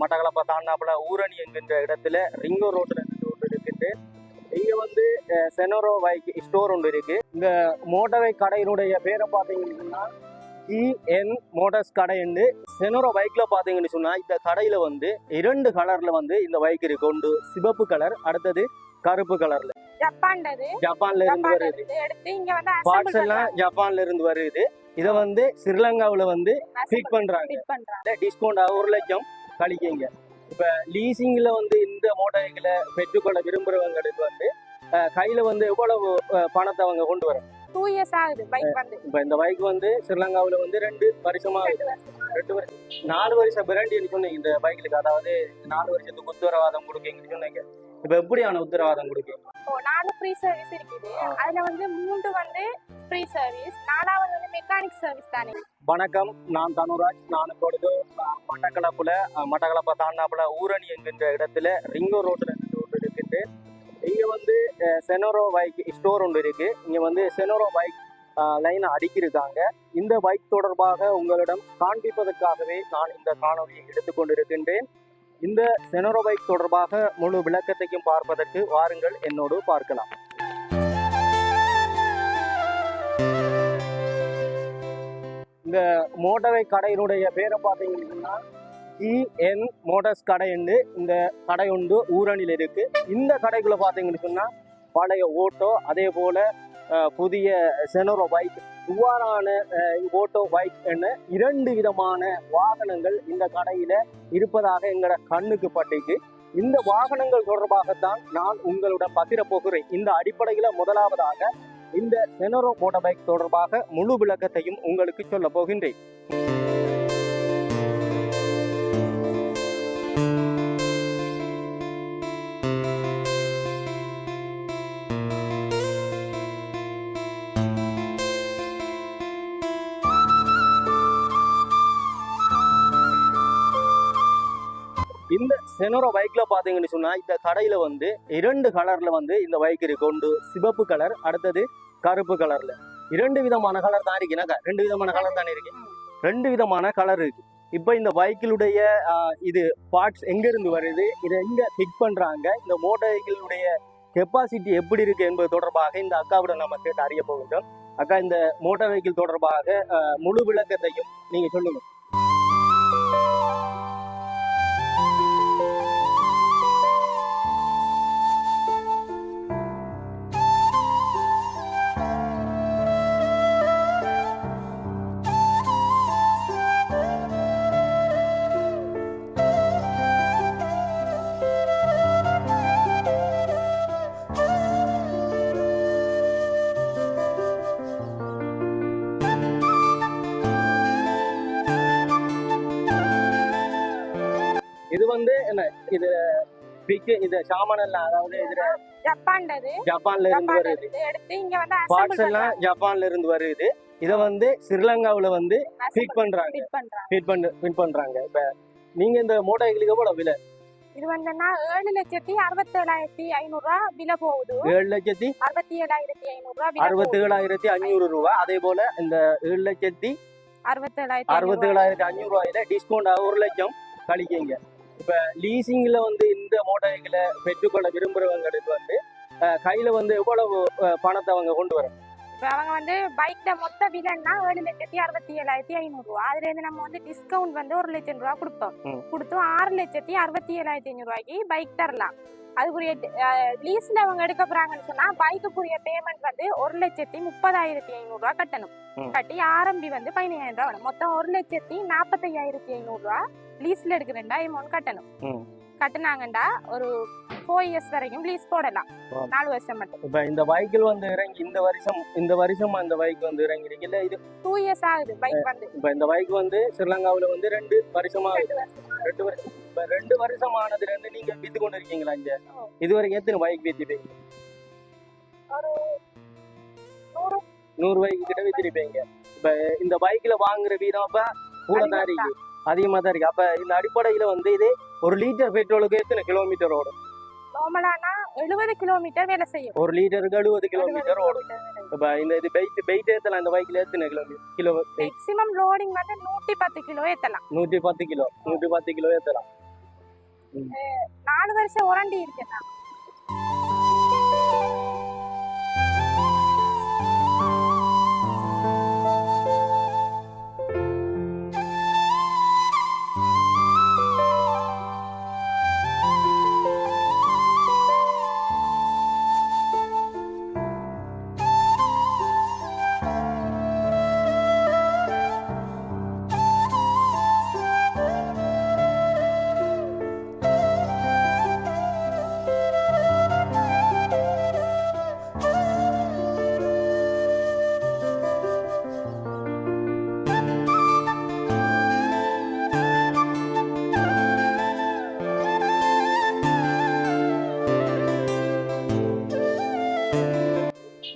மட்டக்களப்பை தாண்டாப்புல ஊரணி என்கின்ற இடத்துல ரிங்கோ ரோட்ல ஒன்று இருக்குது. இங்க வந்து செனோரோ பைக் ஸ்டோர் ஒன்று இருக்கு. இந்த மோட்டார் பைக் கடையினுடைய பேரை பார்த்தீங்கன்னா GN மோட்டார்ஸ் கடை என்று செனோரோ பைக்ல பாத்தீங்கன்னு சொன்னா இந்த கடையில வந்து 2 கலர்ல வந்து இந்த பைக் இருக்கு. ஒன்று சிவப்பு கலர், அடுத்தது கருப்பு கலர்ல. ஜப்பான்ல இருந்து வருது. பார்ட்ஸ் எல்லாம் ஜப்பான்ல இருந்து வருது. இத வந்து ஸ்ரீலங்காவில வந்து ஃபிட் பண்றாங்க. டிஸ்கவுண்ட் 1 லட்சம் கழிக்கீங்க. இப்ப லீசிங்ல வந்து இந்த மோட்டார் பைக்ல பெற்றுக்கொள்ள விரும்புறவங்களுக்கு வந்து கையில வந்து எவ்வளவு பணத்தை அவங்க கொண்டு வர 2 years ஆகுது பைக் வந்து. இப்ப இந்த பைக் வந்து ஸ்ரீலங்காவில வந்து 2 வருஷமா 2 வருஷம் 4 வருஷம் பிராண்டின்னு சொன்னீங்க இந்த பைக்லுக்கு. அதாவது 4 வருஷத்துக்கு உத்தரவாதம் கொடுக்கீங்கன்னு சொன்னீங்க. இப்ப எப்படியான உத்தரவாதம் கொடுக்கீங்க? 4 ஃப்ரீ சர்வீஸ் இருக்குது. அதுல வந்து 3 வந்து ஃப்ரீ சர்வீஸ், 4வது வந்து மெக்கானிக் சர்வீஸ் தானே. வணக்கம், நான் தனுராஜ். நான் இப்பொழுது மட்டக்களப்பை தாண்டாப்புல ஊரணி என்கின்ற இடத்துல ரிங்கோ ரோட்ல ஒன்று இருக்குது. இங்க வந்து செனோரோ பைக் ஸ்டோர் ஒன்று இருக்கு. இங்க வந்து செனோரோ பைக் லைனை அடுக்கியிருக்காங்க. இந்த பைக் தொடர்பாக உங்களிடம் காண்பிப்பதற்காகவே நான் இந்த காணொலியை எடுத்துக்கொண்டிருக்கின்றேன். இந்த செனோரோ பைக் தொடர்பாக முழு விளக்கத்தையும் பார்ப்பதற்கு வாருங்கள், என்னோடு பார்க்கலாம். இந்த மோட்டார் பைக் கடையினுடைய பேரை பார்த்தீங்கன்னா GN மோட்டார்ஸ் கடை என்று இந்த கடை ஒன்று ஊரணியில் இருக்கு. இந்த கடைக்குள்ள பார்த்தீங்கன்னு சொன்னா பழைய ஓட்டோ, அதே போல புதிய செனோரோ பைக், இவ்வாறான ஓட்டோ பைக் என 2 விதமான வாகனங்கள் இந்த கடையில இருப்பதாக எங்களோட கண்ணுக்கு பட்டுச்சு. இந்த வாகனங்கள் தொடர்பாகத்தான் நான் உங்களுடன் பகிர போகிறேன். இந்த அடிப்படையில முதலாவதாக இந்த செனோரோ மோட்டார் பைக் தொடர்பாக முழு விளக்கத்தையும் உங்களுக்கு சொல்ல போகின்றேன். இந்த செனோரோ பைக்ல பாத்தீங்கன்னு சொன்னா இந்த கடையில வந்து 2 கலர்ல வந்து இந்த பைக் இருக்கு. ஒன்று சிவப்பு கலர், அடுத்தது கருப்பு கலர்ல. 2 விதமான கலர் தான் இருக்குனாக்கா. 2 விதமான கலர் தானே இருக்கு. 2 விதமான கலர் இருக்கு. இப்ப இந்த பைக்கிலுடைய இது பார்ட்ஸ் எங்க இருந்து வருது, இதை எங்க ஃபிட் பண்றாங்க, இந்த மோட்டார் சைக்கிளுடைய கெப்பாசிட்டி எப்படி இருக்கு என்பது தொடர்பாக இந்த அக்காவிடம் நம்ம கேட்டு அறிய போகின்றோம். அக்கா, இந்த மோட்டார் சைக்கிள் தொடர்பாக முழு விளக்கத்தையும் நீங்க சொல்லுங்க. இது வந்து என்ன, இது இது சாமான் எல்லாம், அதாவது இதுல ஜப்பான்ல இருந்து வருது. பார்ட்ஸ் எல்லாம் ஜப்பான்ல இருந்து வருது. இத வந்து ஸ்ரீலங்காவில வந்து ஃபிட் பண்றாங்க. இப்ப நீங்க இந்த மோட்டார் சைக்கிளுக்கு எவ்வளவு விலை? இது வந்து 7,67,500 ரூபா விலை போகுது. 7,67,500 ரூபா. அதே போல இந்த 7,67,500 ரூபாயில டிஸ்கவுண்ட் 1 லட்சம் கழிக்கீங்க. இப்ப லீசிங்ல வந்து இந்த மோட்டார் சைக்கிளை பெற்றுக்கொள்ள விரும்புறவங்களுக்கு வந்து கையில வந்து எவ்வளவு பணத்தை அவங்க கொண்டு வர? இப்ப அவங்க வந்து பைக்ல மொத்த விலைன்னா 7,67,500 ரூபா. அதுல இருந்து நம்ம வந்து டிஸ்கவுண்ட் வந்து 1 லட்சம் ரூபா கொடுப்போம். கொடுத்து 6,67,500 ரூபாய்க்கு பைக் தரலாம். அதுக்குரிய லீஸ்ல அவங்க எடுக்க போறாங்கன்னு சொன்னா பைக்குரிய பேமெண்ட் வந்து 1,30,500 ரூபா கட்டணும். கட்டி ஆரம்பி வந்து 15,000 ரூபா வரும். மொத்தம் 1,45,500 ரூபா லீஸ்ல எடுக்கிறேன்டா அமௌண்ட் கட்டணும். கட்டினாங்கண்டா ஒரு 4 years வரைக்கும் லீஸ் போடலாம். 4 வருஷம் மட்டும். இப்ப இந்த பைக்கில் வந்து இறங்கி இந்த வருஷம் அந்த பைக் வந்து இறங்கிருக்கு இல்ல, இது 2 years ஆகுது பைக் வந்து. இப்ப இந்த பைக் வந்து ஸ்ரீலங்காவில வந்து 2 வருஷமா 2 வருஷம். இப்ப 2 வருஷம் ஆனதுல இருந்து நீங்க வித்து கொண்டு இருக்கீங்களா? இங்க இதுவரைக்கும் எத்தனை பைக் வித்திருப்பீங்க? ஒரு 100 பைக் கிட்ட வித்திருப்பீங்க. இப்ப இந்த பைக்ல வாங்குற வீதம் அப்ப கூட தான் இருக்கு, அதிகமா தான் இருக்கு. அப்ப இந்த அடிப்படையில வந்து இது 1 லிட்டர் பெட்ரோலுக்கு எத்தனை கிலோமீட்டர் ஓடும்? நார்மலானா 70 கிலோமீட்டர் வேலை செய்யும். 1 லிட்டருக்கு 70 கிலோமீட்டர் ஓடும். இப்ப இந்த இது வெயிட் ஏத்தலாம். இந்த பைக்ல எத்தனை கிலோ மேக்ஸிமம் லோடிங் வந்து 110 கிலோ ஏத்தலாம். 110 கிலோ ஏத்தலாம். ம். 4 வருஷம் வாரண்டி இருக்குண்ணா.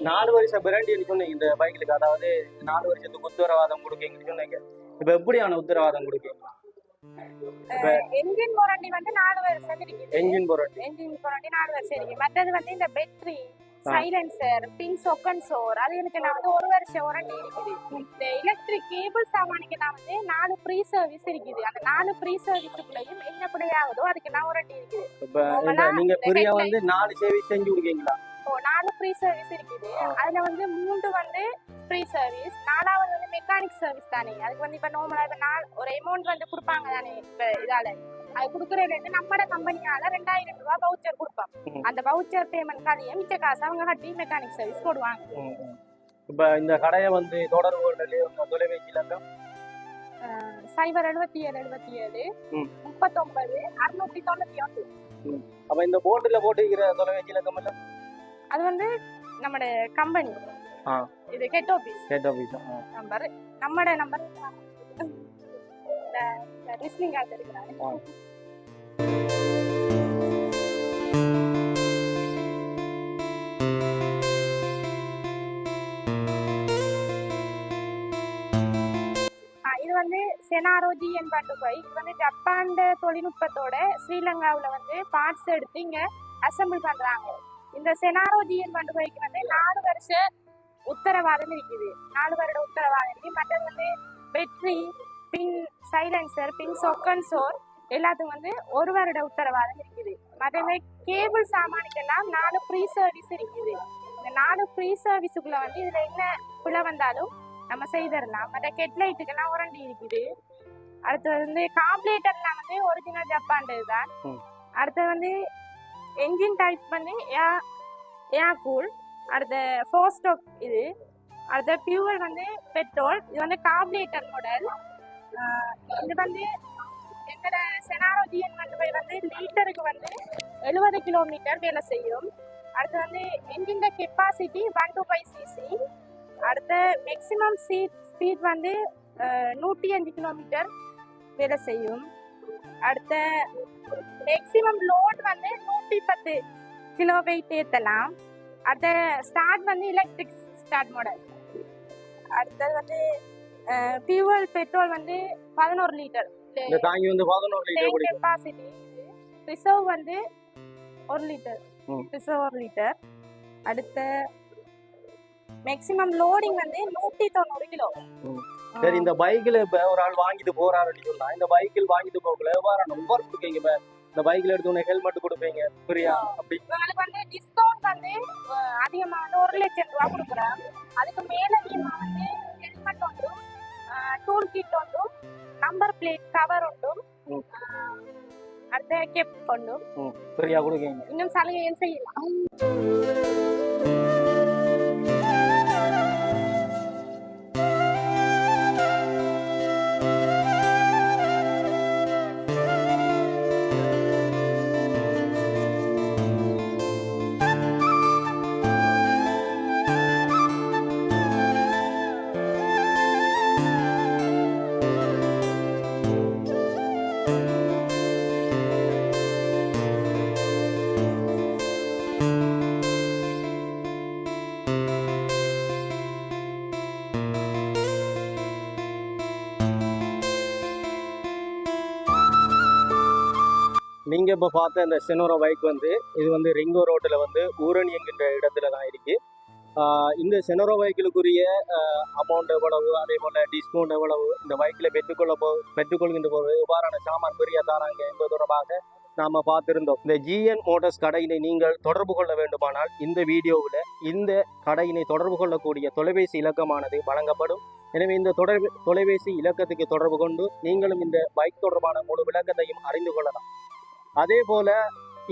நாலு வருஷம் பிரண்டின்னு சொன்னீங்க இந்த பைக்குக்கு, அதாவது 4 வருஷத்துக்கு உத்தரவாதம் கொடுக்கீங்கன்னு சொன்னீங்க. இப்ப எப்படியான உத்தரவாதம் கொடுக்கீங்க? இப்ப என்ஜின் வாரண்டி வந்து 4 வருஷம் இருக்குது. என்ஜின் வாரண்டி 4 வருஷம் இருக்கு. மற்றது வந்து இந்த பேட்டரி, சைலன்சர், பின் சொக்கன்சோர் அது எனக்கு நான் வந்து 1 வருஷம் வாரண்டி இருக்குது. இந்த எலக்ட்ரிக் கேபிள் சாமானுக்கு நான் வந்து 4 ஃப்ரீ சர்வீஸ் இருக்குது. அந்த 4 ஃப்ரீ சர்வீஸுக்குள்ளேயும் என்ன பிள்ளையாகுதோ அதுக்கு நான் வாரண்டி இருக்குது. இப்ப நீங்க ஃப்ரீயா வந்து 4 சர்வீஸ் செஞ்சு கொடுக்கீங்களா? 4 ஃப்ரீ சர்வீஸ் இருக்குது. அதுல வந்து 3 வந்து ஃப்ரீ சர்வீஸ், 4வது வந்து மெக்கானிக் சர்வீஸ் தானே. அதுக்கு வந்து இப்ப நார்மலா இப்ப ஒரு அமௌண்ட் வந்து கொடுப்பாங்க தானே. இப்ப இதால அது கொடுக்கறதுல இருந்து நம்மட கம்பெனியால 2000 ரூபாய் வவுச்சர் கொடுப்பாங்க. அந்த வவுச்சர் பேமெண்ட் காலியா மிச்ச காசு அவங்க கட்டி மெக்கானிக் சர்வீஸ் போடுவாங்க. இப்ப இந்த கடையை வந்து தொடர்பு கொள்ள தொலைபேசி இலக்கம் 07777 39 691. அப்ப இந்த போர்டுல போட்டுக்கிற தொலைபேசி இலக்கம் எல்லாம் அது வந்து நம்மட கம்பெனி இது ஹெட் ஆபீஸ் நம்பர், நம்மட நம்பர் லிஸ்னிங் கார்டு இருக்கிறாங்க. இது வந்து செனாரோ ஜிஎன் பை. இது வந்து ஜப்பான் தொழில்நுட்பத்தோட ஸ்ரீலங்காவுல வந்து பார்ட்ஸ் எடுத்து இங்க அசம்பிள் பண்றாங்க. இந்த செனாரோ ஜிஎன் பைக்கு வந்து 4 வருஷ உத்தரவாதம் இருக்குது. 4 வருட உத்தரவாதம் இருக்கு. மற்றது வந்து பேட்டரி, பின் சைலன்சர், பின் சொக்கன்சோர் எல்லாத்துக்கும் வந்து 1 வருட உத்தரவாதம் இருக்குது. மற்ற கேபிள் சாமானுக்கெல்லாம் 4 ஃப்ரீ சர்வீஸ் இருக்குது. இந்த 4 ஃப்ரீ சர்வீஸுக்குள்ள வந்து இதுல என்ன பிழை வந்தாலும் நம்ம செய்திடலாம். மற்ற ஹெட்லைட்டுக்கெல்லாம் வாரண்டி இருக்குது. அடுத்தது வந்து கார்பரேட்டர்லாம் வந்து ஒரிஜினல் ஜப்பான்டது தான். அடுத்தது வந்து என்ஜின் டைப் வந்து ஏர் கூல். அடுத்த 4 ஸ்டோக் இது. அடுத்த பியூவல் வந்து பெட்ரோல். இது வந்து கார்பரேட்டர் மாடல். இது வந்து எங்களோட செனாரோ ஜிஎன் வந்து லிட்டருக்கு வந்து 70 கிலோமீட்டர் வேலை செய்யும். அடுத்து வந்து என்ஜின் கெப்பாசிட்டி 125 cc. அடுத்த மேக்சிமம் ஸ்பீட் வந்து 105 கிலோமீட்டர் வேலை செய்யும். அடுத்த மேக்சிமம் லோட் வந்து 110 கிலோ வெயிட் ஏற்றலாம். அடுத்த ஸ்டார்ட் வந்து எலக்ட்ரிக் ஸ்டார்ட் மாடல். அடுத்தது வந்து ஃபியூவல் பெட்ரோல் வந்து 11 லிட்டர். இந்த தாங்கி வந்து 11 லிட்டர் கெப்பாசிட்டி. ரிசர்வ் வந்து 1 லிட்டர். Reserve 1 litre. அடுத்த மேக்ஸிமம் லோடிங் வந்து 190 கிலோ. சரி, இந்த பைக்ல இப்ப ஒரு ஆள் வாங்கிட்டு போறாருன்னு சொன்னா, இந்த பைக்கில் வாங்கிட்டு போகல எவ்வாறு நம்பர் கொடுக்கீங்க? இப்ப இந்த பைக்ல எடுத்து உடனே ஹெல்மெட் கொடுப்பீங்க ஃப்ரீயா? அப்படி உங்களுக்கு வந்து டிஸ்கவுண்ட் வந்து அதிகமா வந்து 1 லட்சம் ரூபாய் கொடுக்குறோம். அதுக்கு மேல அதிகமா வந்து ஹெல்மெட் ஒன்றும், டூல் கிட் ஒன்றும், நம்பர் பிளேட் கவர் ஒன்றும், அடுத்த கேப் ஒன்றும் ஃப்ரீயா கொடுக்கீங்க. இன்னும் சலுகைகள் செய்யலாம். நீங்க இப்ப பார்த்த இந்த செனோரோ பைக் வந்து இது வந்து ரிங்கோ ரோட்ல வந்து ஊரணி என்கின்ற இடத்துல தான் இருக்கு. இந்த செனரோ பைக்கிலுக்குரிய அமௌண்ட் எவ்வளவு, அதே போல் டிஸ்கவுண்ட் எவ்வளவு, இந்த பைக்கில் பெற்றுக்கொள்கின்ற போது எவ்வாறான சாமான் பெரிய தாராங்க என்பது தொடர்பாக நாம் பார்த்திருந்தோம். இந்த ஜிஎன் மோட்டார்ஸ் கடையினை நீங்கள் தொடர்பு கொள்ள வேண்டுமானால் இந்த வீடியோவில் இந்த கடையினை தொடர்பு கொள்ளக்கூடிய தொலைபேசி இலக்கமானது வழங்கப்படும். எனவே இந்த தொலைபேசி இலக்கத்துக்கு தொடர்பு கொண்டு நீங்களும் இந்த பைக் தொடர்பான முழு விளக்கத்தையும் அறிந்து கொள்ளலாம். அதே போல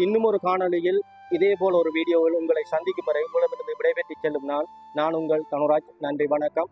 இன்னும் ஒரு காணொலியில் இதே போல் ஒரு வீடியோவில் உங்களை சந்திக்கும் வரை உங்களிடமிருந்து விடைபெற்று செல்லும் நான் உங்கள் தனுராஜ். நன்றி, வணக்கம்.